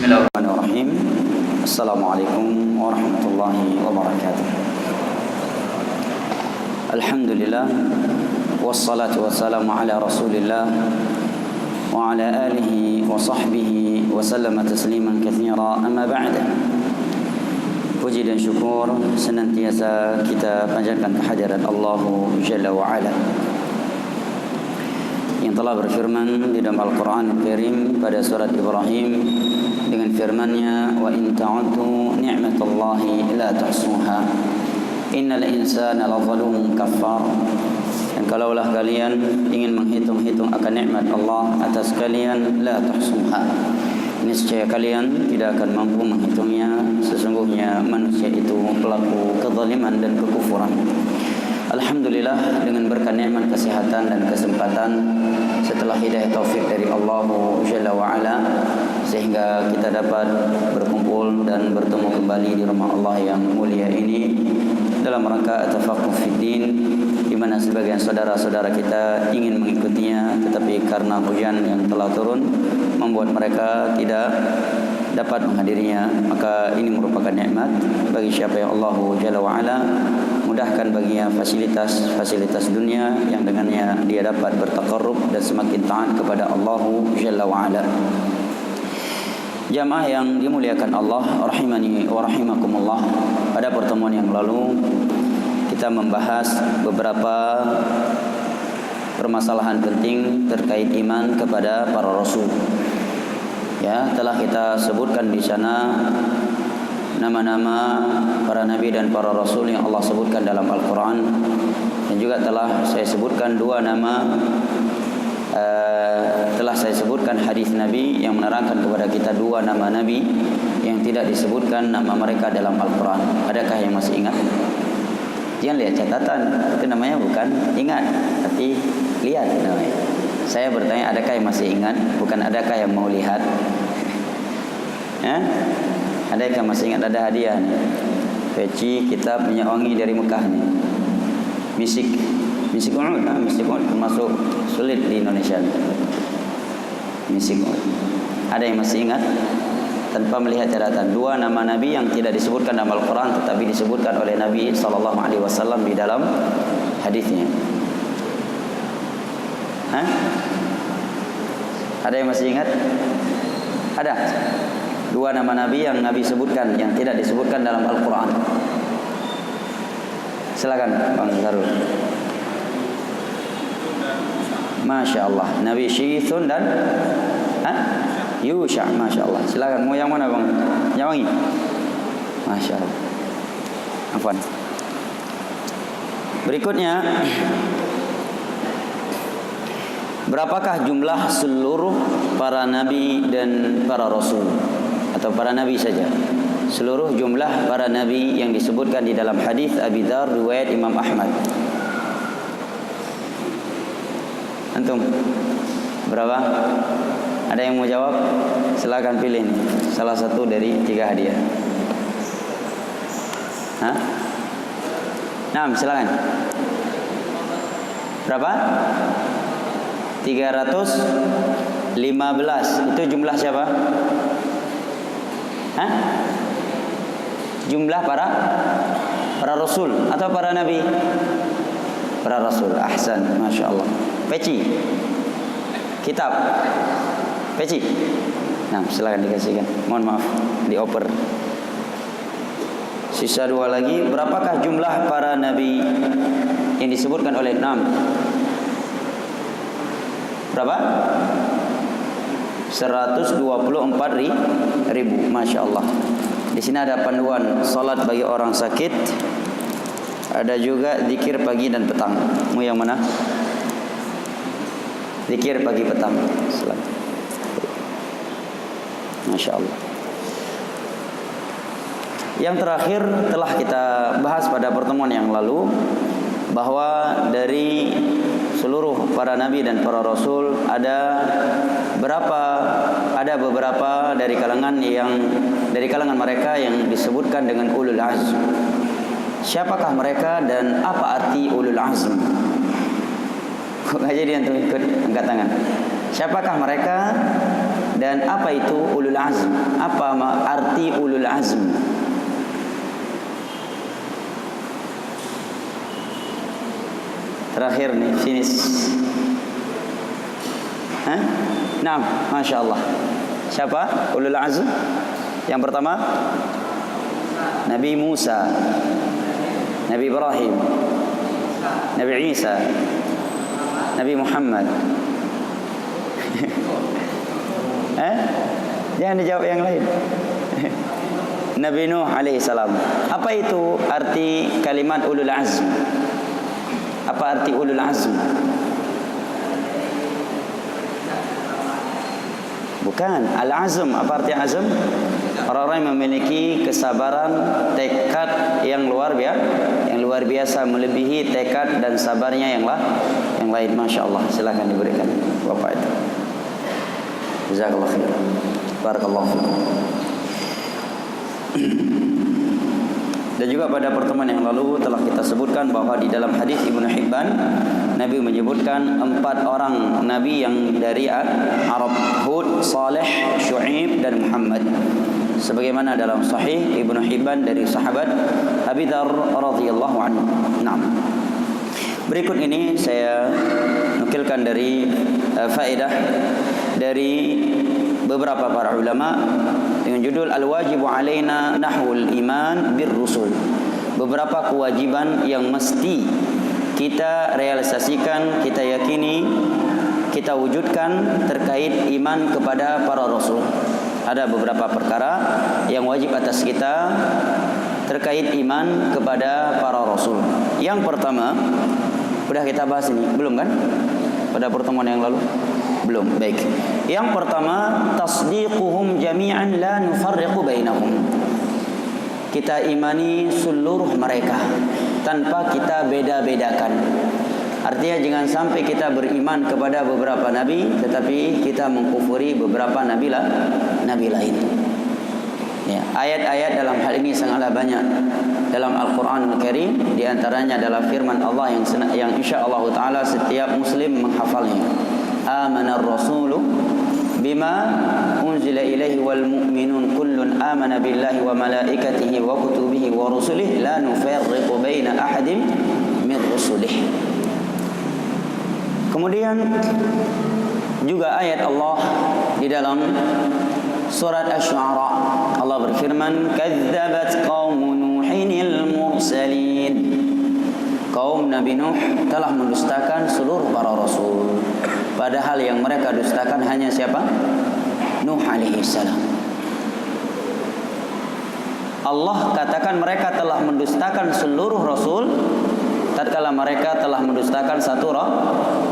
Bismillahirrahmanirrahim. Assalamualaikum warahmatullahi wabarakatuh. Alhamdulillah, wassalatu wassalamu ala Rasulillah wa ala alihi wa sahbihi wa sallama tasliman katsira. Amma ba'd. Puji dan syukur senantiasa kita panjatkan kehadirat Allah Jalla wa Ala yang telah berfirman di dalam Al-Quran Al-Karim pada surat Ibrahim dengan firman-Nya, wa in ta'uddu ni'matallahi la tuhsuha innal insana lazalumun kafar. Dan kalaulah kalian ingin menghitung-hitung akan nikmat Allah atas kalian, la tuhsuha, niscaya kalian tidak akan mampu menghitungnya. Sesungguhnya manusia itu pelaku kezaliman dan kekufuran. Alhamdulillah, dengan berkat nikmat kesehatan dan kesempatan setelah hidayah taufik dari Allah Jalla wa Ala, sehingga kita dapat berkumpul dan bertemu kembali di rumah Allah yang mulia ini dalam rangka tafaqquh fid din, di mana sebagian saudara-saudara kita ingin mengikutinya, tetapi karena hujan yang telah turun membuat mereka tidak dapat menghadirinya. Maka ini merupakan nikmat bagi siapa yang Allah Jalla wa Ala mudahkan baginya fasilitas dunia yang dengannya dia dapat bertaqarrub dan semakin taat kepada Allah Jalla wa Ala. Jamaah yang dimuliakan Allah rahimani wa rahimakumullah, pada pertemuan yang lalu kita membahas beberapa permasalahan penting terkait iman kepada para rasul. Ya, telah kita sebutkan di sana nama-nama para nabi dan para rasul yang Allah sebutkan dalam Al-Quran, dan juga telah saya sebutkan dua nama, telah saya sebutkan hadis Nabi yang menerangkan kepada kita dua nama Nabi yang tidak disebutkan nama mereka dalam Al-Quran. Adakah yang masih ingat? Jangan lihat catatan, itu namanya bukan ingat, tapi lihat namanya. Saya bertanya, adakah yang masih ingat, bukan adakah yang mau lihat. Ya? Adakah masih ingat ada hadiah nih? Peci kitab minyak wangi dari Mekah nih. Misik ud, misik ud termasuk sulit di Indonesia. Misik ud. Ada yang masih ingat? Tanpa melihat catatan, dua nama Nabi yang tidak disebutkan dalam Al-Quran tetapi disebutkan oleh Nabi SAW di dalam hadisnya. Hah? Ada yang masih ingat? Ada. Dua nama Nabi yang Nabi sebutkan yang tidak disebutkan dalam Al-Quran. Silakan Bang Zarul. Masya Allah, Nabi Syithun dan Yusha. Masya Allah. Silakan, mau yang mana Bang? Yang wangi. Masya Allah. Afwan. Berikutnya, berapakah jumlah seluruh para nabi dan para rasul? Atau para nabi saja, seluruh jumlah para nabi yang disebutkan di dalam hadis Abi Dzar riwayat Imam Ahmad. Antum berapa? Ada yang mau jawab? Silakan pilih nih, salah satu dari tiga hadiah. Hah? Nah, silakan. Berapa? 315. Itu jumlah siapa? Hah? Jumlah para rasul atau para nabi? Para rasul. Ahsan, masya Allah. Peci, kitab, peci. Nah, silakan dikasihkan. Mohon maaf, dioper. Sisa dua lagi. Berapakah jumlah para nabi yang disebutkan oleh Nabi? Berapa? 124.000. Masya Allah. Di sini ada panduan salat bagi orang sakit. Ada juga zikir pagi dan petang. Mau yang mana? Zikir pagi petang. Salat. Masya Allah. Yang terakhir telah kita bahas pada pertemuan yang lalu, bahwa dari seluruh para nabi dan para rasul ada beberapa dari kalangan mereka yang disebutkan dengan ulul azm. Siapakah mereka dan apa arti ulul azm? Kok aja dia ikut angkat tangan. Siapakah mereka Dan apa itu ulul azm? Apa arti ulul azm? Terakhir nih, finish. Nah, Masya Allah. Siapa ulul azm? Yang pertama Nabi Musa, Nabi Ibrahim, Nabi Isa, Nabi Muhammad. Jangan dijawab yang lain. Nabi Nuh alaihissalam. Apa itu arti kalimat ulul azm? Apa arti ulul azm? Bukan. Al-azm, apa arti azm? Orang-orang yang memiliki kesabaran, tekad yang luar biasa, melebihi tekad dan sabarnya yang lain. Masya Allah. Silakan diberikan Bapak itu. Jazakallah khair. Barakallahu fikum. Dan juga pada pertemuan yang lalu telah kita sebutkan bahwa di dalam hadis Ibnu Hibban, Nabi menyebutkan 4 orang Nabi yang dari Arab: Hud, Saleh, Syuaib dan Muhammad. Sebagaimana dalam Sahih Ibnu Hibban dari sahabat Abi Dzar radhiyallahu anhu. Naam. Berikut ini saya nukilkan dari faedah dari beberapa para ulama dengan judul Al-Wajibu Alaina Nahwul Iman Bir Rusul. Beberapa kewajiban yang mesti kita realisasikan, kita yakini, kita wujudkan terkait iman kepada para rasul. Ada beberapa perkara yang wajib atas kita terkait iman kepada para rasul. Yang pertama, sudah kita bahas ini, belum kan? Pada pertemuan yang lalu? Belum. Baik. Yang pertama, tasdiquhum jami'an la nufarriqu bainahum. Kita imani seluruh mereka tanpa kita beda-bedakan. Artinya jangan sampai kita beriman kepada beberapa nabi tetapi kita mengkufuri beberapa nabi lain. Ya, ayat-ayat dalam hal ini sangatlah banyak dalam Al-Qur'anul Karim. Di antaranya adalah firman Allah yang insya-Allah taala setiap muslim menghafalnya. Amanar rasulu bima unzila ilaihi wal mu'minun kullun amana billahi wa malaikatihi wa kutubihi wa rusulihi la nufarriqu baina ahadin min rusulihi. Kemudian juga ayat Allah di dalam surat Asy-Syu'ara, Allah berfirman, "Kadzdzabat qaumun Nuhinil mursalin." Kaum Nabi Nuh telah mendustakan seluruh para rasul. Padahal yang mereka dustakan hanya siapa? Nuh alaihi salam. Allah katakan mereka telah mendustakan seluruh rasul tatkala mereka telah mendustakan satu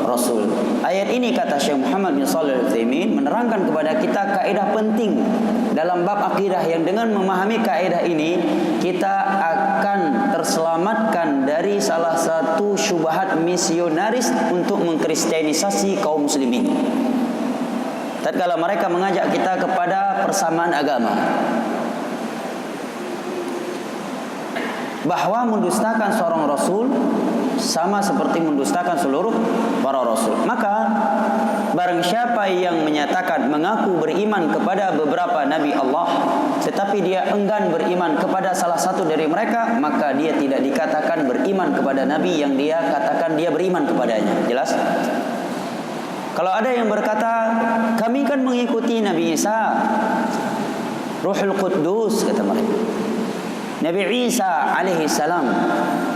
rasul. Ayat ini kata Syekh Muhammad bin Shalih Al-Utsaimin menerangkan kepada kita kaidah penting dalam bab akidah yang dengan memahami kaidah ini kita akan terselamatkan dari salah satu syubhat misionaris untuk mengkristenisasi kaum muslimin. Tatkala mereka mengajak kita kepada persamaan agama, bahwa mendustakan seorang rasul sama seperti mendustakan seluruh para rasul. Maka barang siapa yang menyatakan mengaku beriman kepada beberapa nabi Allah tetapi dia enggan beriman kepada salah satu dari mereka, maka dia tidak dikatakan beriman kepada nabi yang dia katakan dia beriman kepadanya. Jelas? Kalau ada yang berkata kami kan mengikuti Nabi Isa, Ruhul Quddus, kata mereka, Nabi Isa alaihi salam,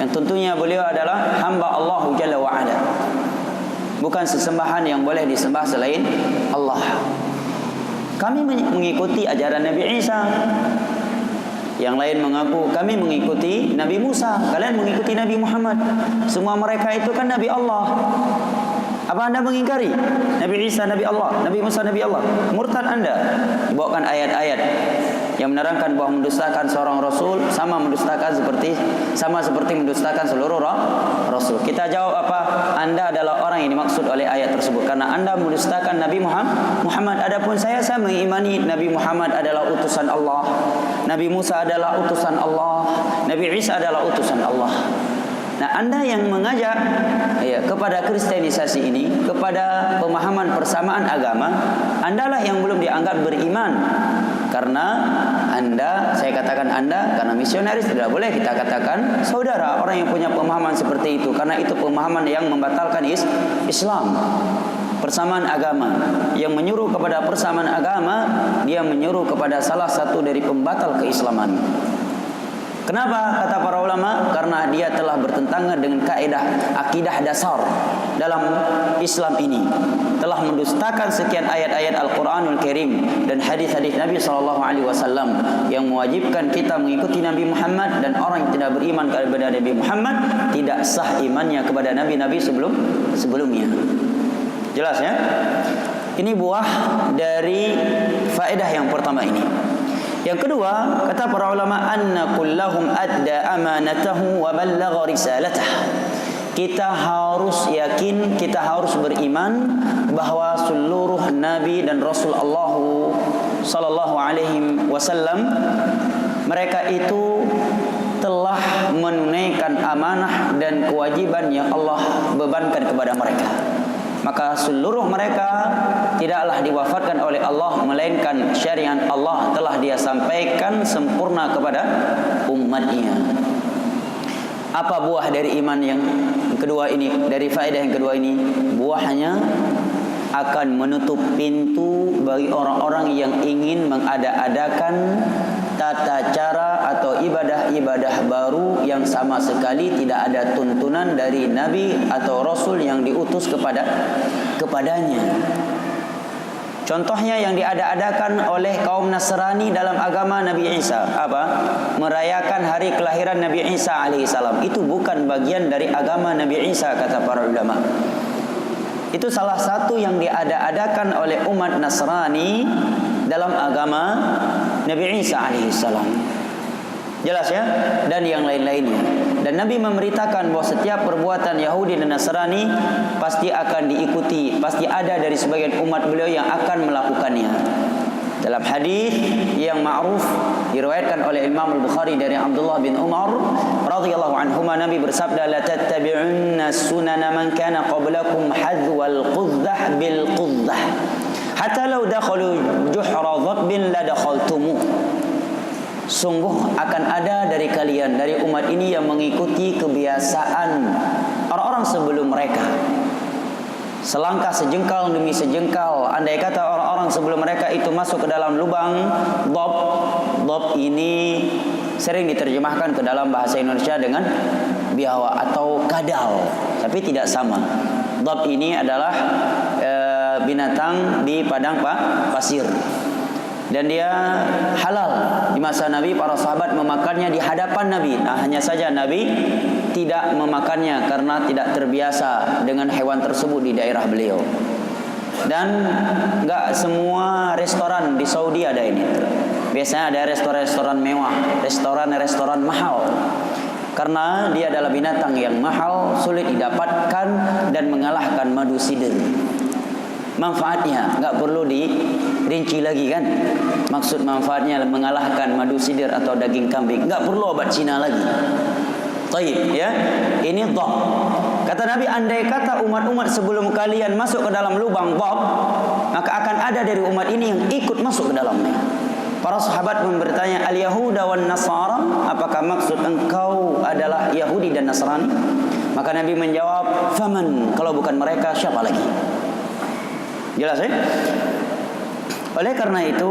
yang tentunya beliau adalah hamba Allah Jalla wa Ala, bukan sesembahan yang boleh disembah selain Allah. Kami mengikuti ajaran Nabi Isa. Yang lain mengaku kami mengikuti Nabi Musa, kalian mengikuti Nabi Muhammad. Semua mereka itu kan Nabi Allah. Apa anda mengingkari Nabi Isa Nabi Allah, Nabi Musa Nabi Allah? Murtad anda. Dibawakan ayat-ayat yang menerangkan bahawa mendustakan seorang rasul sama seperti mendustakan seluruh rasul. Kita jawab apa? Anda adalah orang yang dimaksud oleh ayat tersebut karena anda mendustakan Nabi Muhammad. Adapun saya mengimani Nabi Muhammad adalah utusan Allah, Nabi Musa adalah utusan Allah, Nabi Isa adalah utusan Allah. Nah, Anda yang mengajak kepada kristenisasi ini, kepada pemahaman persamaan agama, Andalah yang belum dianggap beriman. Karena Anda, saya katakan Anda, karena misionaris tidak boleh kita katakan saudara orang yang punya pemahaman seperti itu, karena itu pemahaman yang membatalkan Islam. Persamaan agama, yang menyuruh kepada persamaan agama, dia menyuruh kepada salah satu dari pembatal keislaman. Kenapa kata para ulama? Karena dia telah bertentangan dengan kaidah akidah dasar dalam Islam ini, telah mendustakan sekian ayat-ayat Al-Quranul Karim dan hadis-hadis Nabi SAW yang mewajibkan kita mengikuti Nabi Muhammad, dan orang yang tidak beriman kepada Nabi Muhammad tidak sah imannya kepada Nabi-Nabi sebelumnya. Jelas ya? Ini buah dari faedah yang pertama ini. Yang kedua, kata para ulama, anna kullahum adda amanatahu wa ballagha risalatah. Kita harus yakin, kita harus beriman bahwa seluruh nabi dan rasul Allah sallallahu alaihi wasallam, mereka itu telah menunaikan amanah dan kewajiban yang Allah bebankan kepada mereka. Maka seluruh mereka tidaklah diwafatkan oleh Allah, melainkan syariat Allah telah dia sampaikan sempurna kepada umatnya. Apa buah dari iman yang kedua ini, dari faedah yang kedua ini? Buahnya akan menutup pintu bagi orang-orang yang ingin mengada-adakan tata cara atau ibadah-ibadah baru yang sama sekali tidak ada tuntunan dari Nabi atau Rasul yang diutus kepadanya. Contohnya yang diada-adakan oleh kaum Nasrani dalam agama Nabi Isa, apa? Merayakan hari kelahiran Nabi Isa alaihissalam. Itu bukan bagian dari agama Nabi Isa, kata para ulama. Itu salah satu yang diada-adakan oleh umat Nasrani dalam agama Nabi Isa alaihissalam. Jelas ya? Dan yang lain-lainnya. Dan Nabi memberitakan bahwa setiap perbuatan Yahudi dan Nasrani pasti akan diikuti, pasti ada dari sebagian umat beliau yang akan melakukannya. Dalam hadis yang ma'ruf diriwayatkan oleh Imam Al-Bukhari dari Abdullah bin Umar radhiyallahu anhuma, Nabi bersabda, la tattabi'unna sunana man kana qablakum hadwal quddah bil quddah hatta law dakhalu juhra dhabbin la dakhaltumuh. Sungguh akan ada dari kalian, dari umat ini, yang mengikuti kebiasaan orang-orang sebelum mereka. Selangkah sejengkal demi sejengkal. Andai kata orang-orang sebelum mereka itu masuk ke dalam lubang dhab. Dhab ini sering diterjemahkan ke dalam bahasa Indonesia dengan biawak atau kadal, tapi tidak sama. Dhab ini adalah binatang di padang pasir. Dan dia halal. Di masa Nabi, para sahabat memakannya di hadapan Nabi. Nah, hanya saja Nabi tidak memakannya karena tidak terbiasa dengan hewan tersebut di daerah beliau. Dan enggak semua restoran di Saudi ada ini. Biasanya ada restoran-restoran mewah, restoran-restoran mahal. Karena dia adalah binatang yang mahal, sulit didapatkan dan mengalahkan madu sidir. Manfaatnya enggak perlu dirinci lagi kan. Maksud manfaatnya mengalahkan madu sidir atau daging kambing. Enggak perlu obat Cina lagi. Taib ya. Ini dhab. Kata Nabi, andai kata umat-umat sebelum kalian masuk ke dalam lubang dhab, maka akan ada dari umat ini yang ikut masuk ke dalamnya. Para sahabat bertanya, al-Yahuda wan Nasara, apakah maksud engkau adalah Yahudi dan Nasrani? Maka Nabi menjawab, faman, kalau bukan mereka siapa lagi? Jelas ya? Oleh karena itu,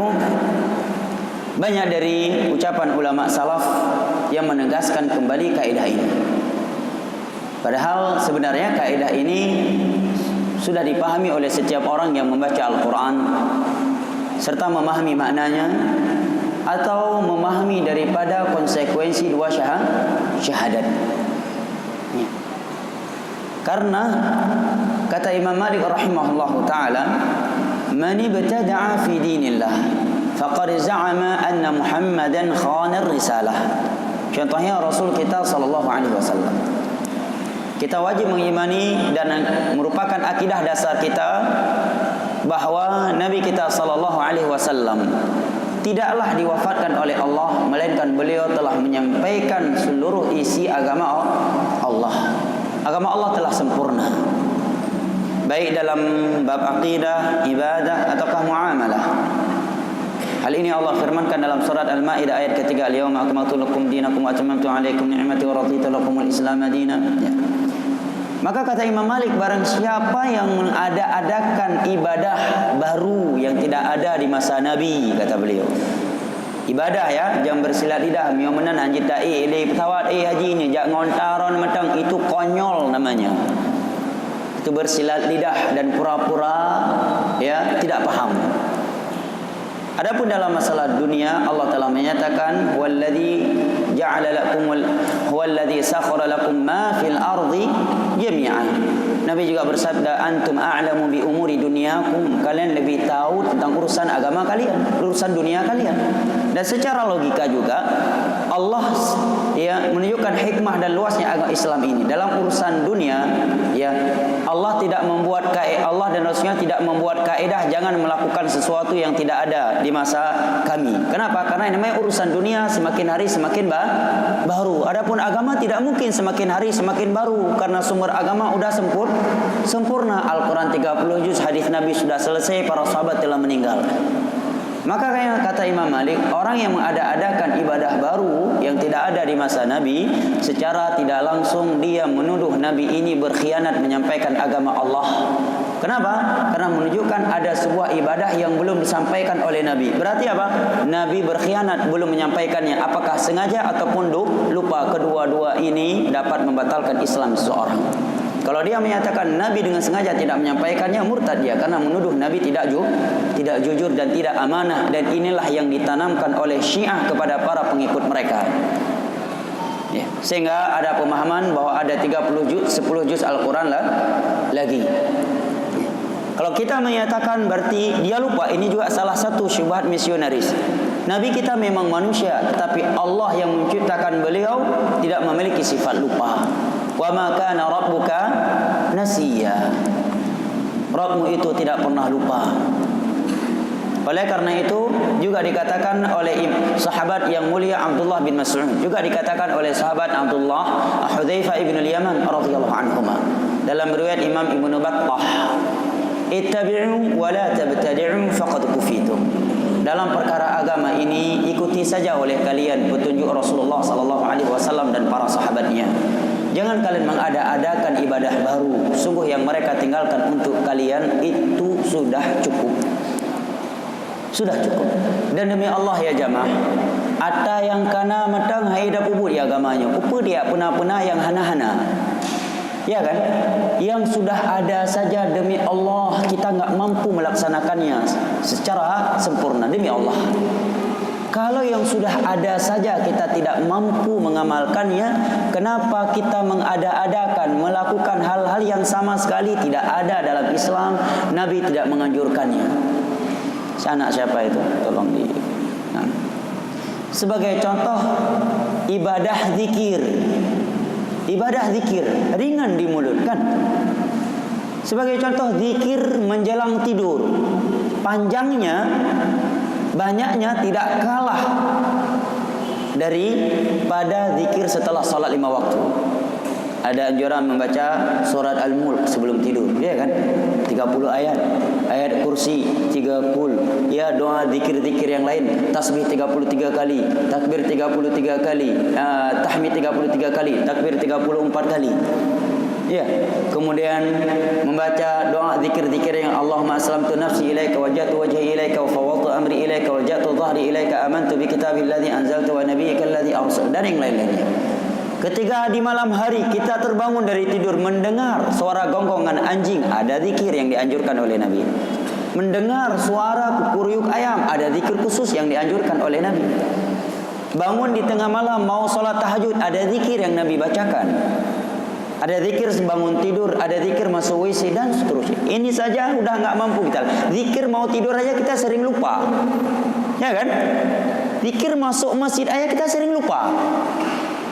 banyak dari ucapan ulama salaf yang menegaskan kembali kaidah ini. Padahal sebenarnya kaidah ini sudah dipahami oleh setiap orang yang membaca Al-Quran serta memahami maknanya atau memahami daripada konsekuensi dua syahadat. Karena kata Imam Malik rahimahullahu taala, man ibtada'a fi dinillah faqad za'ama anna Muhammadan khana ar-risalah. Contohnya Rasul kita sallallahu alaihi wasallam. Kita wajib mengimani dan merupakan akidah dasar kita bahwa Nabi kita sallallahu alaihi wasallam tidaklah diwafatkan oleh Allah, melainkan beliau telah menyampaikan seluruh isi agama Allah. Agama Allah telah sempurna, baik dalam bab aqidah, ibadah ataukah muamalah. Hal ini Allah firmankan dalam surat Al-Maidah ayat ketiga, "Al-yawma akmaltu lakum dinakum wa atmamtu 'alaikum ni'mati wa raditu lakumul Islam dinan." Ya. Maka kata Imam Malik, barang siapa yang mengada-adakan ibadah baru yang tidak ada di masa Nabi, kata beliau. Ibadah ya, jam bersilat lidah, miomenan anjit ta'i, ilai petawat, haji ni, jak ngontaron matang, itu konyol namanya. Itu bersilat lidah dan pura-pura ya tidak paham. Adapun dalam masalah dunia, Allah telah menyatakan, "Wallazi ja'ala lakumul huwallazi sakhkhara lakum ma fil ardi jami'an." Nabi juga bersabda, "Antum a'lamu bi umuri dunyakum." Kalian lebih tahu tentang urusan agama kalian, urusan dunia kalian. Dan secara logika juga Allah ya menunjukkan hikmah dan luasnya agama Islam ini. Dalam urusan dunia ya, Allah tidak membuat Allah dan Rasulnya tidak membuat kaedah jangan melakukan sesuatu yang tidak ada di masa kami. Kenapa? Karena ini namanya urusan dunia, semakin hari semakin baru. Adapun agama tidak mungkin semakin hari semakin baru, karena sumber agama sudah sempurna. Al-Quran 30 juz, hadis Nabi sudah selesai, para sahabat telah meninggal. Maka kayak kata Imam Malik, orang yang mengada-adakan ibadah baru yang tidak ada di masa Nabi, secara tidak langsung dia menuduh Nabi ini berkhianat menyampaikan agama Allah. Kenapa? Karena menunjukkan ada sebuah ibadah yang belum disampaikan oleh Nabi. Berarti apa? Nabi berkhianat belum menyampaikannya. Apakah sengaja ataupun lupa? Kedua-dua ini dapat membatalkan Islam seseorang. Kalau dia menyatakan Nabi dengan sengaja tidak menyampaikannya, murtad dia, karena menuduh Nabi tidak jujur dan tidak amanah. Dan inilah yang ditanamkan oleh Syiah kepada para pengikut mereka ya. Sehingga ada pemahaman bahwa ada 30 juz, 10 juz Al-Quran lagi. Kalau kita menyatakan berarti dia lupa, ini juga salah satu syubhat misionaris. Nabi kita memang manusia, tetapi Allah yang menciptakan beliau tidak memiliki sifat lupa. Wa ma kana rabbuka nasiya. Rabbmu itu tidak pernah lupa. Oleh karena itu juga dikatakan oleh sahabat yang mulia Abdullah bin Mas'ud, juga dikatakan oleh sahabat Abdullah Hudzaifah ibn al-Yaman radhiyallahu anhuma dalam riwayat Imam Ibnu Battah, "Ittabi'u wa la tabtadi'u faqad kufitum." Dalam perkara agama ini ikuti saja oleh kalian petunjuk Rasulullah sallallahu alaihi wasallam dan para sahabatnya. Jangan kalian mengada-adakan ibadah baru. Sungguh yang mereka tinggalkan untuk kalian itu sudah cukup. Sudah cukup. Dan demi Allah ya jamaah, ada yang kana matang haida pubut ya agamanya. Upa dia puna-puna yang hana-hana. Ya kan? Yang sudah ada saja demi Allah kita enggak mampu melaksanakannya secara sempurna demi Allah. Kalau yang sudah ada saja kita tidak mampu mengamalkannya, kenapa kita mengada-adakan melakukan hal-hal yang sama sekali tidak ada dalam Islam? Nabi tidak menganjurkannya. Anak siapa itu? Tolong di. Nah. Sebagai contoh, ibadah zikir. Ibadah zikir ringan di mulut kan? Sebagai contoh, zikir menjelang tidur, panjangnya, banyaknya tidak kalah daripada zikir setelah salat 5 waktu. Ada anjuran membaca surat Al-Mulk sebelum tidur, ya kan? 30 ayat, ayat kursi 3 kul, ya doa zikir-zikir yang lain, tasbih 33 kali, takbir 33 kali, tahmid 33 kali, takbir 34 kali. Ya, kemudian membaca doa zikir-zikir yang Allahumma aslamtu nafsi ilaika wajjahtu wajhi ilaika wa fawwadtu amri ilaika wa ja'tu dhahri ilaika amantu bi kitabilladzi anzalta wa nabiyyikal ladzi arsalta, dan yang lain-lainnya. Ketika di malam hari kita terbangun dari tidur mendengar suara gonggongan anjing, ada zikir yang dianjurkan oleh Nabi. Mendengar suara kukuruyuk ayam, ada zikir khusus yang dianjurkan oleh Nabi. Bangun di tengah malam mau sholat tahajud, ada zikir yang Nabi bacakan. Ada zikir bangun tidur, ada zikir masuk WC dan seterusnya. Ini saja udah nggak mampu kita. Zikir mau tidur aja kita sering lupa, ya kan? Zikir masuk masjid aja kita sering lupa.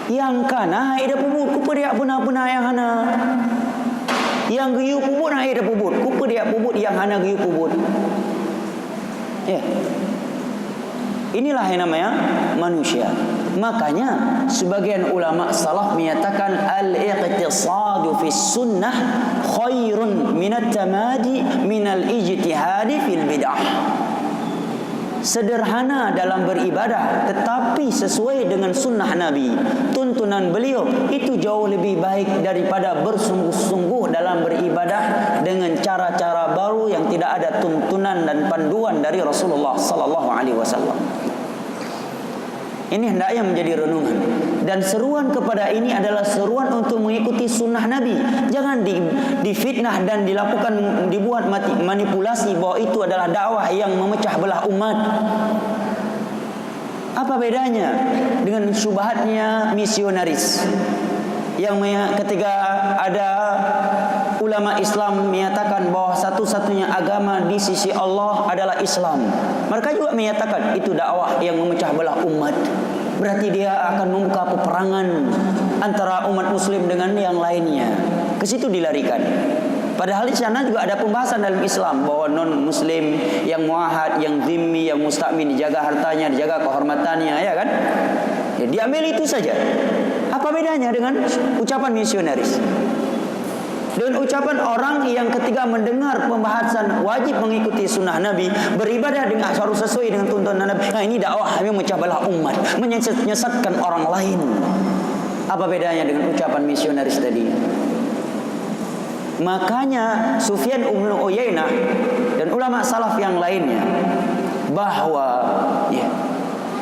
Yang kana ida pubut ku dia benar-benar yang hana. Yang giyu pubut ida pubut ku dia pubut yang hana giyu pubut. Ya. Inilah yang namanya manusia. Makanya sebagian ulama salaf menyatakan al-iqtisadu fi sunnah khairun minat tamadi minal ijtihadi fil bid'ah. Sederhana dalam beribadah tetapi sesuai dengan sunnah Nabi, tuntunan beliau, itu jauh lebih baik daripada bersungguh-sungguh dalam beribadah dengan cara-cara baru yang tidak ada tuntunan dan panduan dari Rasulullah sallallahu alaihi wasallam. Ini hendaknya menjadi renungan. Dan seruan kepada ini adalah seruan untuk mengikuti sunnah Nabi. Jangan difitnah dan dibuat manipulasi bahwa itu adalah dakwah yang memecah belah umat. Apa bedanya dengan syubhatnya misionaris yang ketika ada ulama Islam menyatakan bahwa satu-satunya agama di sisi Allah adalah Islam, mereka juga menyatakan itu dakwah yang memecah belah umat. Berarti dia akan membuka peperangan antara umat muslim dengan yang lainnya. Ke situ dilarikan. Padahal di sana juga ada pembahasan dalam Islam bahwa non muslim yang muahad, yang zimmi, yang musta'min dijaga hartanya, dijaga kehormatannya, ya kan? Ya, diambil itu saja. Apa bedanya dengan ucapan misionaris? Dengan ucapan orang yang ketika mendengar pembahasan wajib mengikuti sunnah Nabi, beribadah dengan harus sesuai dengan tuntunan Nabi. Nah, ini dakwah yang memecah belah umat, menyesatkan orang lain. Apa bedanya dengan ucapan misionaris tadi? Makanya Sufyan bin Uyainah dan ulama salaf yang lainnya bahwa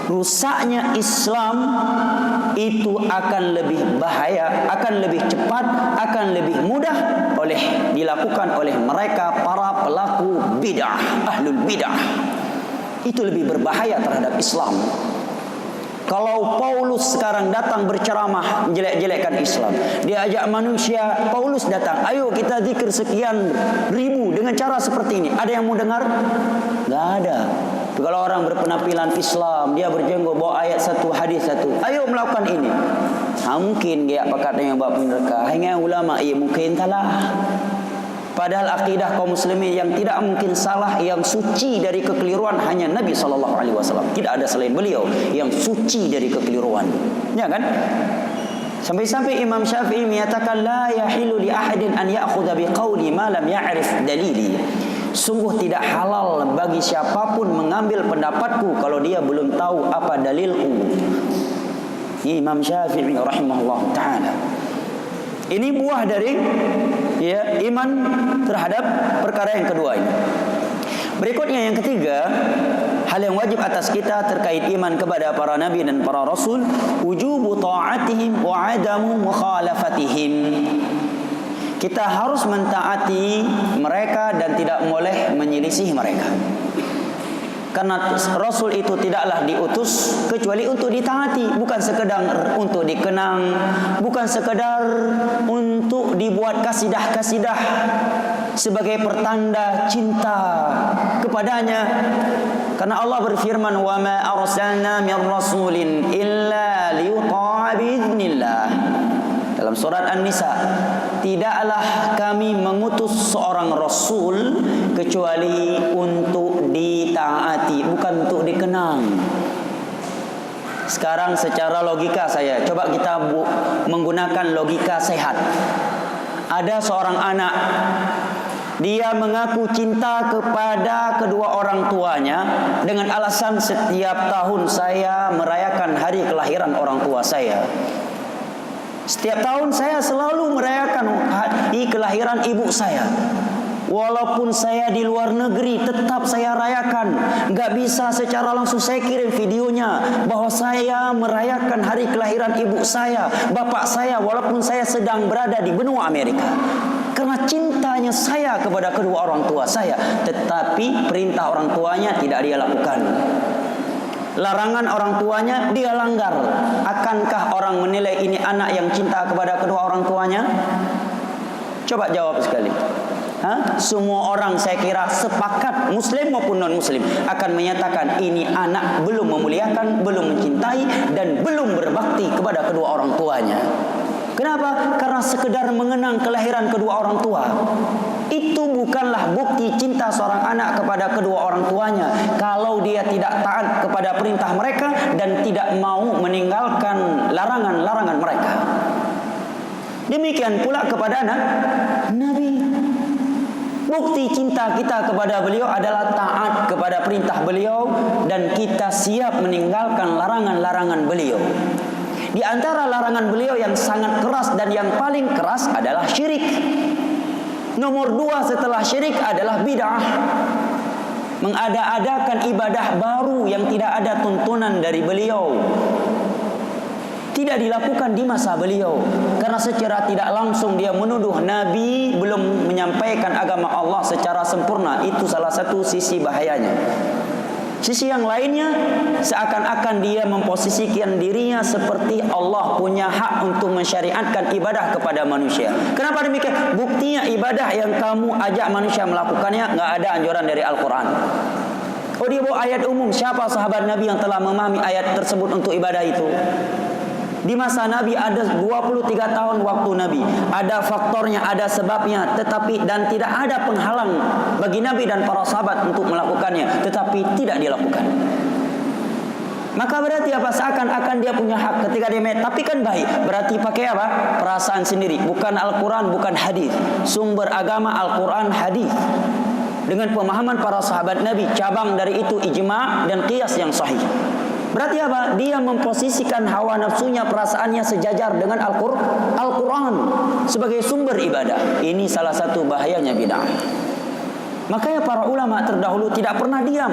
rusaknya Islam itu akan lebih bahaya, akan lebih cepat, akan lebih mudah dilakukan oleh mereka para pelaku bid'ah, ahlul bid'ah. Itu lebih berbahaya terhadap Islam. Kalau Paulus sekarang datang berceramah menjelek-jelekkan Islam, dia ajak manusia, Paulus datang, ayo kita zikir sekian ribu dengan cara seperti ini. Ada yang mau dengar? Gak ada. Kalau orang berpenampilan Islam, dia berjenggot bawa ayat satu, hadis satu, ayo melakukan ini. Mungkin dia pakatnya yang bawa mereka. Hanya ulama, mungkin salah. Padahal akidah kaum muslimin yang tidak mungkin salah, yang suci dari kekeliruan hanya Nabi SAW. Tidak ada selain beliau yang suci dari kekeliruan. Ya kan? Sampai-sampai Imam Syafi'i menyatakan la yahilu li ahadin an ya'khudha biqauli ma lam ya'rif dalili. Sungguh tidak halal bagi siapapun mengambil pendapatku kalau dia belum tahu apa dalilku. Imam Syafi'i rahimahullah ta'ala. Ini buah dari iman terhadap perkara yang kedua ini. Berikutnya yang ketiga, hal yang wajib atas kita terkait iman kepada para nabi dan para rasul, wujubu ta'atihim wa adamu mukhalafatihim. Kita harus mentaati mereka dan tidak boleh menyelisih mereka. Karena Rasul itu tidaklah diutus kecuali untuk ditaati, bukan sekedar untuk dikenang, bukan sekedar untuk dibuat kasidah-kasidah sebagai pertanda cinta kepadanya. Karena Allah berfirman, "Wa ma arsalna mir rasulin illa liyuta'a bi'iznillah." Dalam surat An-Nisa, tidaklah kami mengutus seorang rasul kecuali untuk ditaati, bukan untuk dikenang. Sekarang secara logika saya, coba kita menggunakan logika sehat. Ada seorang anak, dia mengaku cinta kepada kedua orang tuanya dengan alasan setiap tahun saya merayakan hari kelahiran orang tua saya. Setiap tahun saya selalu merayakan hari kelahiran ibu saya. Walaupun saya di luar negeri, tetap saya rayakan. Gak bisa secara langsung saya kirim videonya bahwa saya merayakan hari kelahiran ibu saya, bapak saya, walaupun saya sedang berada di benua Amerika. Karena cintanya saya kepada kedua orang tua saya. Tetapi perintah orang tuanya tidak dia lakukan. Larangan orang tuanya dia langgar. Akankah orang menilai ini anak yang cinta kepada kedua orang tuanya? Coba jawab sekali. Semua orang saya kira sepakat, muslim maupun non muslim, akan menyatakan ini anak belum memuliakan, belum mencintai, dan belum berbakti kepada kedua orang tuanya. Kenapa? Karena sekedar mengenang kelahiran kedua orang tua. Itu bukanlah bukti cinta seorang anak kepada kedua orang tuanya kalau dia tidak taat kepada perintah mereka dan tidak mau meninggalkan larangan-larangan mereka. Demikian pula kepada anak Nabi. Bukti cinta kita kepada beliau adalah taat kepada perintah beliau dan kita siap meninggalkan larangan-larangan beliau. Di antara larangan beliau yang sangat keras dan yang paling keras adalah syirik. Nomor 2 setelah syirik adalah bid'ah. Mengada-adakan ibadah baru yang tidak ada tuntunan dari beliau. Tidak dilakukan di masa beliau. Karena secara tidak langsung dia menuduh Nabi belum menyampaikan agama Allah secara sempurna. Itu salah satu sisi bahayanya. Sisi yang lainnya, seakan-akan dia memposisikan dirinya seperti Allah punya hak untuk mensyariatkan ibadah kepada manusia. Kenapa demikian? Buktinya ibadah yang kamu ajak manusia melakukannya nggak ada anjuran dari Al-Quran. Oh, dia bawa ayat umum. Siapa sahabat Nabi yang telah memahami ayat tersebut untuk ibadah itu? Di masa Nabi ada 23 tahun waktu Nabi. Ada faktornya, ada sebabnya, tetapi dan tidak ada penghalang bagi Nabi dan para sahabat untuk melakukannya, tetapi tidak dilakukan. Maka berarti apa? Seakan-akan dia punya hak ketika dia tapi kan baik. Berarti pakai apa? Perasaan sendiri. Bukan Al-Quran, bukan hadis. Sumber agama Al-Quran, hadis. Dengan pemahaman para sahabat Nabi, cabang dari itu ijma' dan qiyas yang sahih. Berarti apa? Dia memposisikan hawa nafsunya, perasaannya sejajar dengan Al-Quran sebagai sumber ibadah. Ini salah satu bahayanya bid'ah. Makanya para ulama terdahulu tidak pernah diam.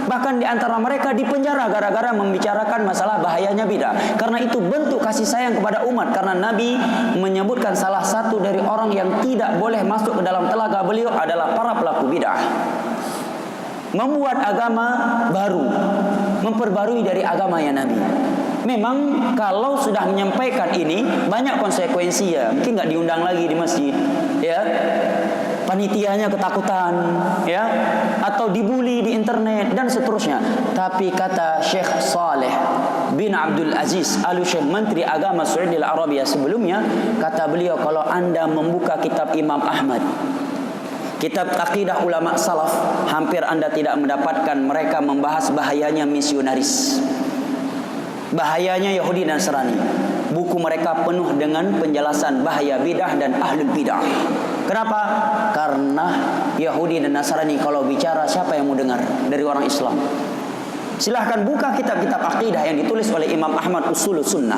Bahkan di antara mereka dipenjara gara-gara membicarakan masalah bahayanya bid'ah. Karena itu bentuk kasih sayang kepada umat. Karena Nabi menyebutkan salah satu dari orang yang tidak boleh masuk ke dalam telaga beliau adalah para pelaku bid'ah. Membuat agama baru, memperbarui dari agama yang Nabi. Memang kalau sudah menyampaikan ini banyak konsekuensi ya. Mungkin nggak diundang lagi di masjid, ya. Panitianya ketakutan, ya, atau dibully di internet dan seterusnya. Tapi kata Syekh Saleh bin Abdul Aziz Al-Syekh Menteri Agama Saudi Arabia sebelumnya, kata beliau, kalau Anda membuka kitab Imam Ahmad, kitab akidah ulama salaf, hampir Anda tidak mendapatkan mereka membahas bahayanya misionaris, bahayanya Yahudi dan Nasrani. Buku mereka penuh dengan penjelasan bahaya bidah dan ahlul bidah. Kenapa? Karena Yahudi dan Nasrani kalau bicara, siapa yang mau dengar dari orang Islam? Silahkan buka kitab-kitab akidah yang ditulis oleh Imam Ahmad Usulul Sunnah,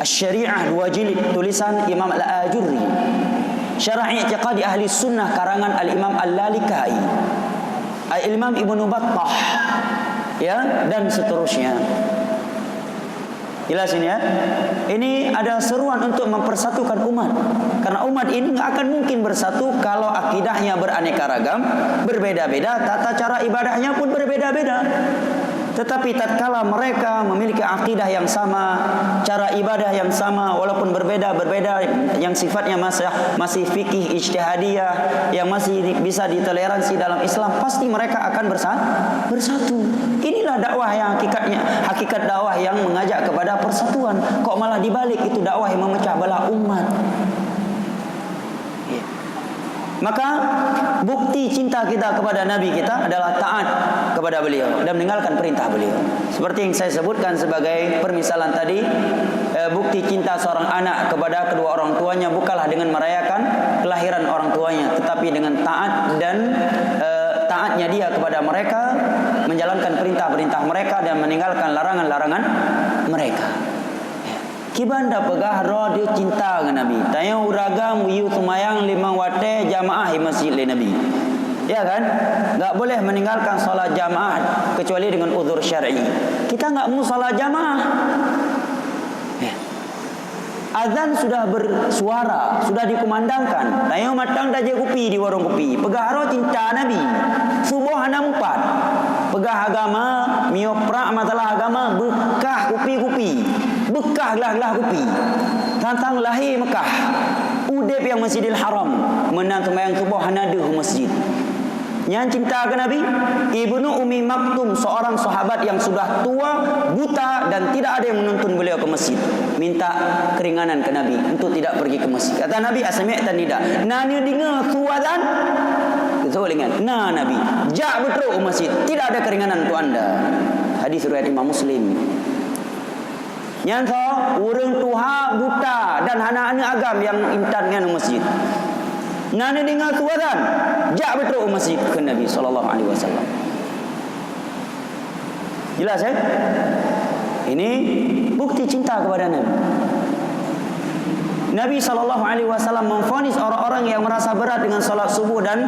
Asy-Syari'ah 2 jilid tulisan Imam Al-Ajurri, Syarah I'tiqadi Ahli Sunnah karangan Al-Imam Al-Lalikai, Al-Imam Ibnu Battah, ya, dan seterusnya. Jelas ini ya. Ini ada seruan untuk mempersatukan umat. Karena umat ini enggak akan mungkin bersatu kalau akidahnya beraneka ragam, berbeda-beda, tata cara ibadahnya pun berbeda-beda. Tetapi tatkala mereka memiliki akidah yang sama, cara ibadah yang sama, walaupun berbeda-berbeda, yang sifatnya masih fikih ijtihadiyah, yang masih bisa ditoleransi dalam Islam, pasti mereka akan bersatu. Inilah dakwah yang hakikat dakwah yang mengajak kepada persatuan. Kok malah dibalik itu dakwah yang memecah belah umat. Maka bukti cinta kita kepada Nabi kita adalah taat kepada beliau dan meninggalkan perintah beliau. Seperti yang saya sebutkan sebagai permisalan tadi, bukti cinta seorang anak kepada kedua orang tuanya bukanlah dengan merayakan kelahiran orang tuanya, tetapi dengan taat dan taatnya dia kepada mereka, menjalankan perintah-perintah mereka dan meninggalkan larangan-larangan mereka. Kibanda pegah roh dia cinta dengan Nabi. Tanya uraga muyu semayang 5 waktu jamaah di masjid Nabi. Ya kan? Enggak boleh meninggalkan salat jamaah kecuali dengan uzur syar'i. Kita enggak mau salat jamaah. Azan sudah bersuara, sudah dikumandangkan. Tanya matang dah je kopi di warung kopi. Pegah roh cinta Nabi. Subuh 64. Pegah agama, mioprak masalah agama, bekah kopi-kopi. Bekah gelah-gelah kopi. Tantang lahir Mekah. Udep yang Masjidil Haram. Menang sembahyang subuh hanaduh masjid. Yang cinta ke Nabi, Ibnu Ummi Maktum, seorang sahabat yang sudah tua, buta dan tidak ada yang menuntun beliau ke masjid. Minta keringanan ke Nabi untuk tidak pergi ke masjid. Kata Nabi, asami'tan nida. Nani dengar suazan? Kesolingan. Nah Nabi, jak betul ke masjid. Tidak ada keringanan untuk anda. Hadis riwayat Imam Muslim. Yang orang tua, buta dan anak-anak agam yang intan dengan masjid. Nani dengar suazan, jak betul masjid ke Nabi SAW. Jelas Ini bukti cinta kepada Nabi. Nabi SAW memvonis orang-orang yang merasa berat dengan salat subuh dan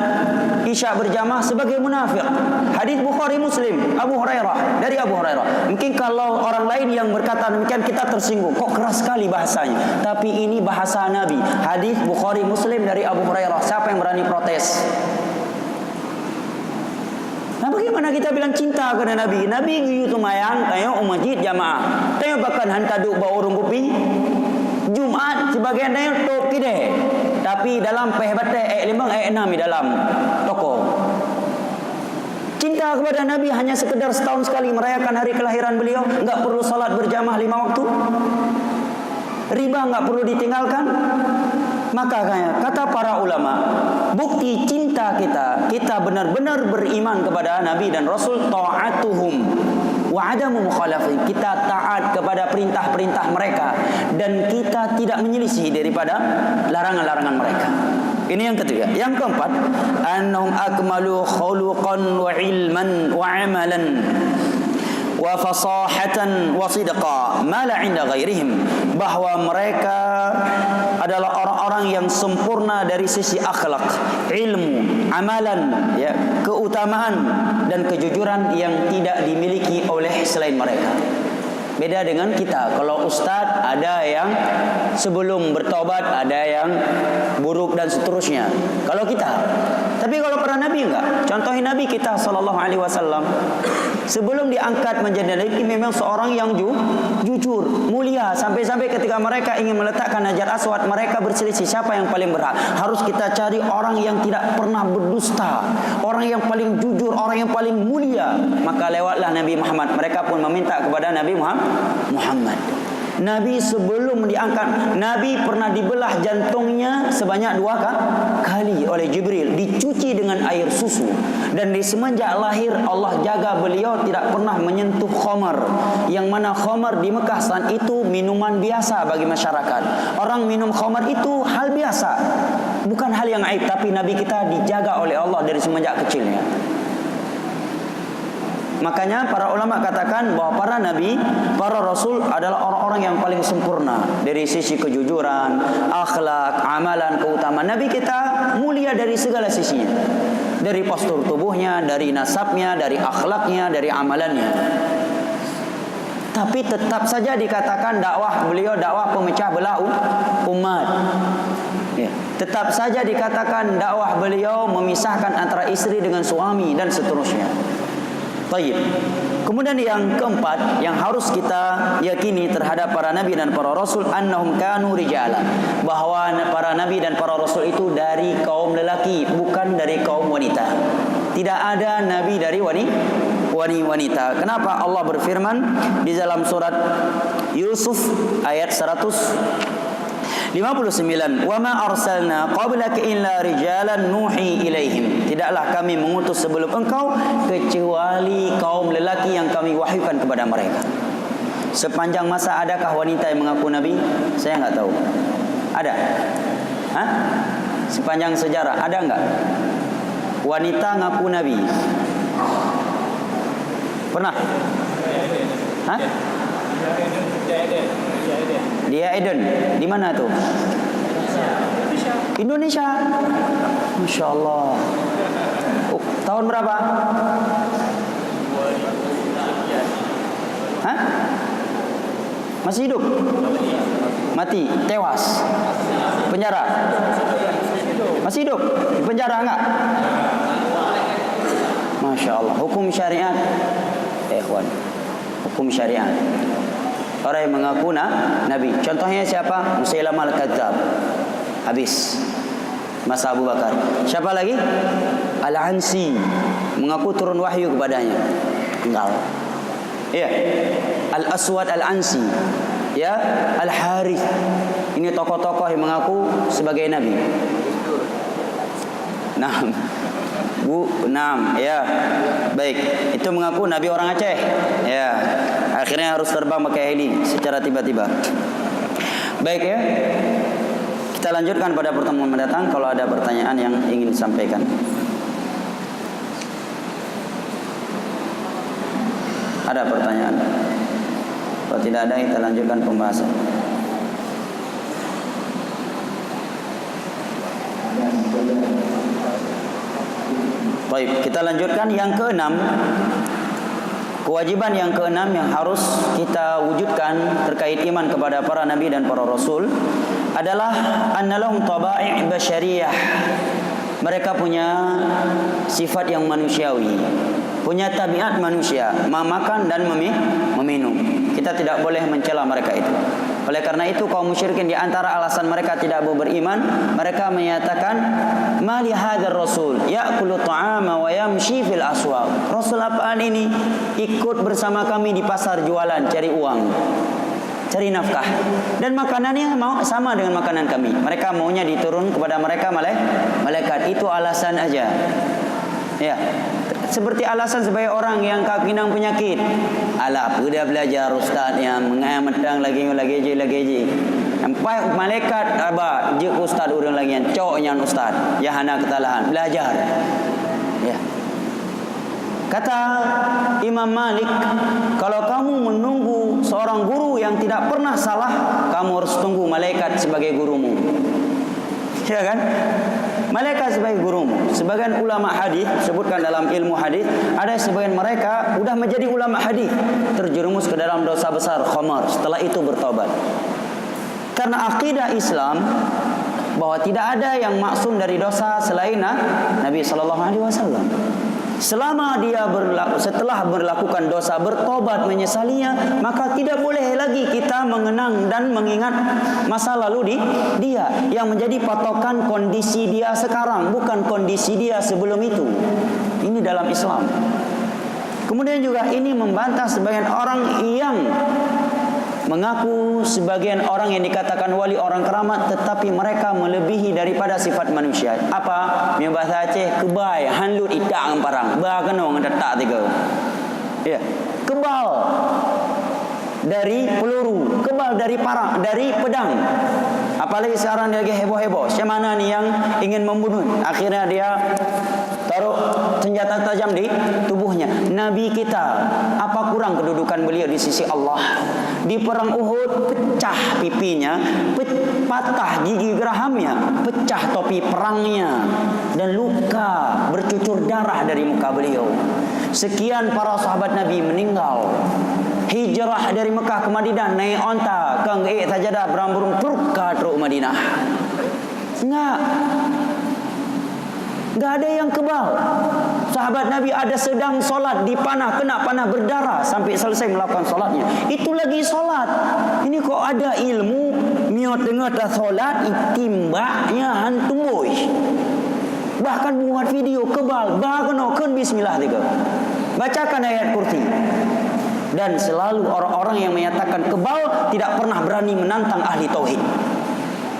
isya berjamaah sebagai munafik. Hadis Bukhari Muslim, dari Abu Hurairah. Mungkin kalau orang lain yang berkata demikian kita tersinggung, kok keras sekali bahasanya. Tapi ini bahasa Nabi. Hadis Bukhari Muslim dari Abu Hurairah. Siapa yang berani protes? Nah, bagaimana kita bilang cinta kepada Nabi? Nabi giyu tumayang, tayo masjid jamaah. Tayo bahkan hantaduk bawa urung kuping. Jumat sebagian dia tok kide, tapi dalam pehbate 5 6 di dalam toko. Cinta kepada Nabi hanya sekedar setahun sekali merayakan hari kelahiran beliau, enggak perlu salat berjamaah 5 waktu. Riba enggak perlu ditinggalkan. Maka kata para ulama, bukti cinta kita benar-benar beriman kepada Nabi dan Rasul, ta'atuhum wa adamu mukhalafih. Kita taat kepada perintah-perintah mereka dan kita tidak menyelisih daripada larangan-larangan mereka. Ini yang ketiga. Yang keempat, annahum akmalu khuluqan wa ilman wa amalan wa fasahatan wa sidqa ma la 'inda ghairihim. Bahwa mereka adalah orang-orang yang sempurna dari sisi akhlak, ilmu, amalan, keutamaan dan kejujuran yang tidak dimiliki oleh selain mereka. Beda dengan kita. Kalau ustaz ada yang sebelum bertobat, ada yang buruk dan seterusnya. Kalau kita. Tapi kalau para nabi enggak. Contohin Nabi kita SAW. Sebelum diangkat menjadi nabi, memang seorang yang jujur, mulia. Sampai-sampai ketika mereka ingin meletakkan Hajar Aswad, mereka berselisih siapa yang paling berhak. Harus kita cari orang yang tidak pernah berdusta, orang yang paling jujur, orang yang paling mulia. Maka lewatlah Nabi Muhammad. Mereka pun meminta kepada Nabi Muhammad. Nabi sebelum diangkat, Nabi pernah dibelah jantungnya sebanyak 2 kali oleh Jibril, dicuci dengan air susu. Dan di semenjak lahir Allah jaga beliau tidak pernah menyentuh khamar. Yang mana khamar di Mekah saat itu minuman biasa bagi masyarakat. Orang minum khamar itu hal biasa, bukan hal yang aib. Tapi Nabi kita dijaga oleh Allah dari semenjak kecilnya. Makanya para ulama katakan bahawa para nabi, para rasul adalah orang-orang yang paling sempurna dari sisi kejujuran, akhlak, amalan, keutamaan. Nabi kita mulia dari segala sisinya. Dari postur tubuhnya, dari nasabnya, dari akhlaknya, dari amalannya. Tapi tetap saja dikatakan dakwah beliau dakwah pemecah belah umat. Tetap saja dikatakan dakwah beliau memisahkan antara istri dengan suami dan seterusnya. Baik. Kemudian yang keempat yang harus kita yakini terhadap para nabi dan para rasul, annahum kanu rijalan, bahwa para nabi dan para rasul itu dari kaum lelaki, bukan dari kaum wanita. Tidak ada nabi dari wanita. Kenapa Allah berfirman di dalam surat Yusuf ayat 159, wa ma arsalna qablaka illa rijalan nuhi ilaihim. Tidaklah kami mengutus sebelum engkau kecuali kaum lelaki yang kami wahyukan kepada mereka. Sepanjang masa adakah wanita yang mengaku nabi? Saya enggak tahu. Ada? Hah? Sepanjang sejarah ada enggak wanita ngaku nabi? Pernah? Hah? Dia Eden. Di mana tuh? Indonesia. Masya Allah. Tahun berapa? Hah? Masih hidup? Mati? Tewas? Penjara? Masih hidup? Di penjara enggak? Masya Allah. Hukum syariat. Ikhwan. Hukum syariat. Orang yang mengaku nabi. Contohnya siapa? Musailamah al-Kadzdzab. Habis. masa Abu Bakar. Siapa lagi? Al-Ansi, mengaku turun wahyu kepadanya. Tinggal. Ya. Al-Aswad Al-Ansi. Ya, Al-Harith. Ini tokoh-tokoh yang mengaku sebagai nabi. Naam, ya. Baik, itu mengaku nabi orang Aceh. Ya. Akhirnya harus terbang pakai heli secara tiba-tiba. Baik ya. Kita lanjutkan pada pertemuan mendatang kalau ada pertanyaan yang ingin disampaikan. Ada pertanyaan? Kalau tidak ada, kita lanjutkan pembahasan. Baik, kita lanjutkan yang keenam. Kewajiban yang keenam yang harus kita wujudkan terkait iman kepada para nabi dan para rasul adalah annalahum tabai' basyariyah. Mereka punya sifat yang manusiawi, punya tabiat manusia, memakan dan meminum. Kita tidak boleh mencela mereka itu. Oleh karena itu kaum musyrikin di antara alasan mereka tidak beriman, mereka menyatakan mali hadzal rasul ya'kulu ta'ama wa yamshi fil aswaq. Rasul apaan ini? Ikut bersama kami di pasar jualan cari uang, cari nafkah, dan makanannya sama dengan makanan kami. Mereka maunya diturun kepada mereka malaikat. Itu alasan aja. Ya. Seperti alasan sebagai orang yang kakinang penyakit. Alah, sudah belajar ustaz yang mengayam medang lagi. Sampai malaikat abah je ustaz urang lagi yang coknya ustaz. Ya hana ketalahan belajar. Ya. Kata Imam Malik, kalau kamu menunggu seorang guru yang tidak pernah salah, kamu harus tunggu malaikat sebagai gurumu. Ya kan? Malaikat sebagai gurumu. Sebagian ulama hadis sebutkan dalam ilmu hadis, ada sebagian mereka sudah menjadi ulama hadis, terjerumus ke dalam dosa besar khamar, setelah itu bertobat. Karena akidah Islam bahwa tidak ada yang maksum dari dosa selain Nabi sallallahu alaihi wasallam. Selama dia setelah melakukan dosa bertobat menyesalinya, maka tidak boleh lagi kita mengenang dan mengingat masa lalu dia yang menjadi patokan kondisi dia sekarang, bukan kondisi dia sebelum itu. Ini dalam Islam. Kemudian juga ini membantah sebagian orang yang mengaku sebagian orang yang dikatakan wali orang keramat, tetapi mereka melebihi daripada sifat manusia. Apa? Yang bahasa Aceh, kebai hanlut idak parang. Ba kena orang detak tiga. Ya, kebal dari peluru, kebal dari parang, dari pedang. Apalagi sekarang dia lagi heboh-heboh. Siapa mana ni yang ingin membunuh? Akhirnya dia taruh senjata tajam di tubuhnya. Nabi kita, apa kurang kedudukan beliau di sisi Allah? Di perang Uhud pecah pipinya, patah gigi gerahamnya, pecah topi perangnya, dan luka bercucur darah dari muka beliau. Sekian para sahabat Nabi meninggal. Hijrah dari Mekah ke Madinah naik onta, kang sajadah berang-burung turka truk Madinah. Enggak ada yang kebal. Sahabat Nabi ada sedang solat di panah, kena panah berdarah sampai selesai melakukan solatnya. Itu lagi solat. Ini kok ada ilmu miot dengar dah solat itimbaknya hantumboy. Bahkan buat video kebal, bahkan bismillah tiga. Bacakan ayat kursi. Dan selalu orang-orang yang menyatakan kebal tidak pernah berani menantang ahli tauhid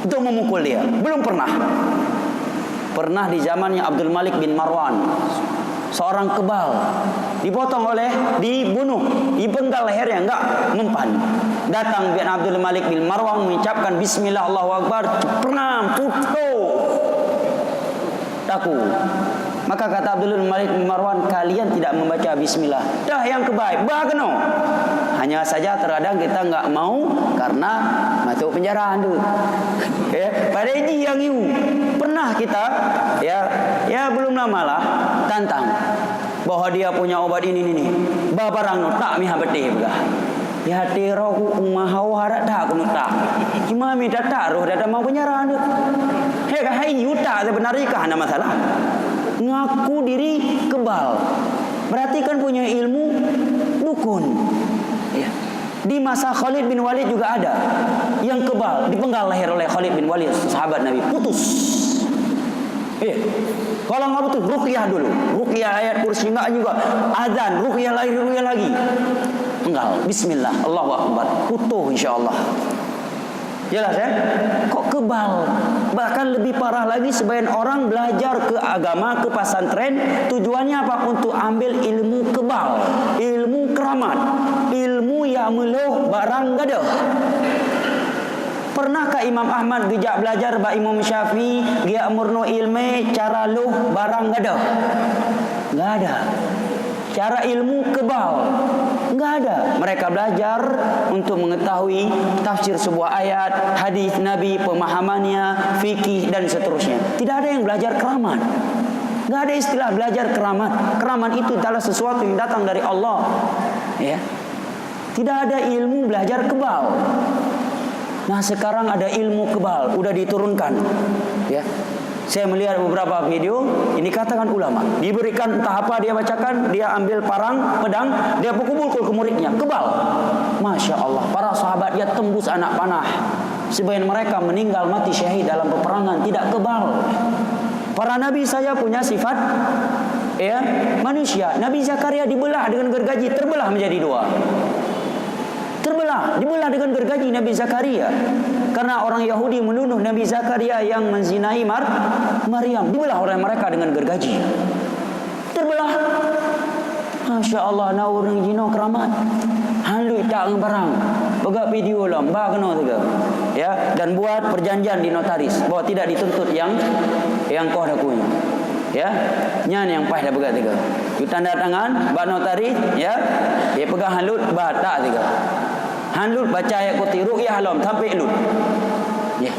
untuk memukul dia. Belum pernah. Pernah di zamannya Abdul Malik bin Marwan, seorang kebal, dibunuh, dipenggal lehernya, enggak mempan. Datang bin Abdul Malik bin Marwan mengucapkan bismillah Allahu Akbar, pernah putus aku. Maka kata Abdul Malik bin Marwan, kalian tidak membaca bismillah. Dah yang kebaik, bahkan hanya saja terkadang kita enggak mau karena masuk penjara tu. Ya, pada ini yang you pernah kita ya belum lama lah tantang bahwa dia punya obat ini. Babarang tak miha betih begah. Ya tiroku umahau harap dah aku tak. Cuma mi tak roh dah mau penjara tu. Hei hai yuta sebenarnya kah ada masalah. Ngaku diri kebal, berarti kan punya ilmu dukun. Ya. Di masa Khalid bin Walid juga ada yang kebal, dipenggal leher oleh Khalid bin Walid, sahabat Nabi, putus. Kalau nggak betul, ruqyah dulu. Ruqyah ayat kursi enggak juga. Azan, ruqyah lagi. Enggak. Bismillah, Allahu Akbar. Utuh insya-Allah. Jelas ya? Kok kebal? Bahkan lebih parah lagi, sebagian orang belajar ke agama, ke pesantren, tujuannya apa? Untuk ambil ilmu kebal, ilmu keramat, ilmu yang meluh barang gadah. Pernahkah Imam Ahmad gejak belajar ba Imam Syafi'i dia amurno ilmu cara luh barang gadah? Enggak ada. Cara ilmu kebal enggak ada. Mereka belajar untuk mengetahui tafsir sebuah ayat, hadis Nabi, pemahamannya, fikih dan seterusnya. Tidak ada yang belajar keramat. Enggak ada istilah belajar keramat. Keramat itu adalah sesuatu yang datang dari Allah. Ya. Tidak ada ilmu belajar kebal. Nah, sekarang ada ilmu kebal, udah diturunkan. Ya. Saya melihat beberapa video, ini katakan ulama, diberikan entah apa dia bacakan, dia ambil parang, pedang, dia pukul-pukul ke muridnya, kebal. Masya Allah, para sahabat dia tembus anak panah. Sebagian mereka meninggal mati syahid dalam peperangan, tidak kebal. Para nabi saya punya sifat ya manusia. Nabi Zakaria dibelah dengan gergaji, terbelah menjadi dua. Dibelah dengan gergaji Nabi Zakaria. Karena orang Yahudi menuduh Nabi Zakaria yang menzinai Maryam. Dibelah oleh mereka dengan gergaji. Terbelah. Masya Allah, naur ng jino keramat. Halu tak ang barang. Begak video lah, mbak kena juga. Ya, dan buat perjanjian di notaris bahwa tidak dituntut yang kau dah punya. Ya, nyan yang pah dah begat tiga. You tanda tangan, bak notaris, ya, dia pegang halut, bak tak tiga. Halut baca ayat kursi, ruqyah halam sampai lut. Ya.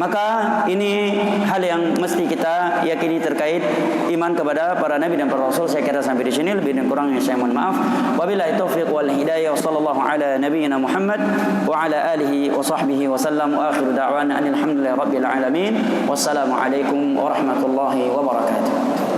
Maka ini hal yang mesti kita yakini terkait iman kepada para nabi dan para rasul. Saya kira sampai di sini, lebih dan kurangnya saya mohon maaf. Wabillahi taufiq wal hidayah. Sallallahu ala nabiyyina Muhammad wa ala alihi wa sahbihi wa sallam. Wa akhiru da'wana alhamdulillahi rabbil alamin. Wassalamu alaikum warahmatullahi wabarakatuh.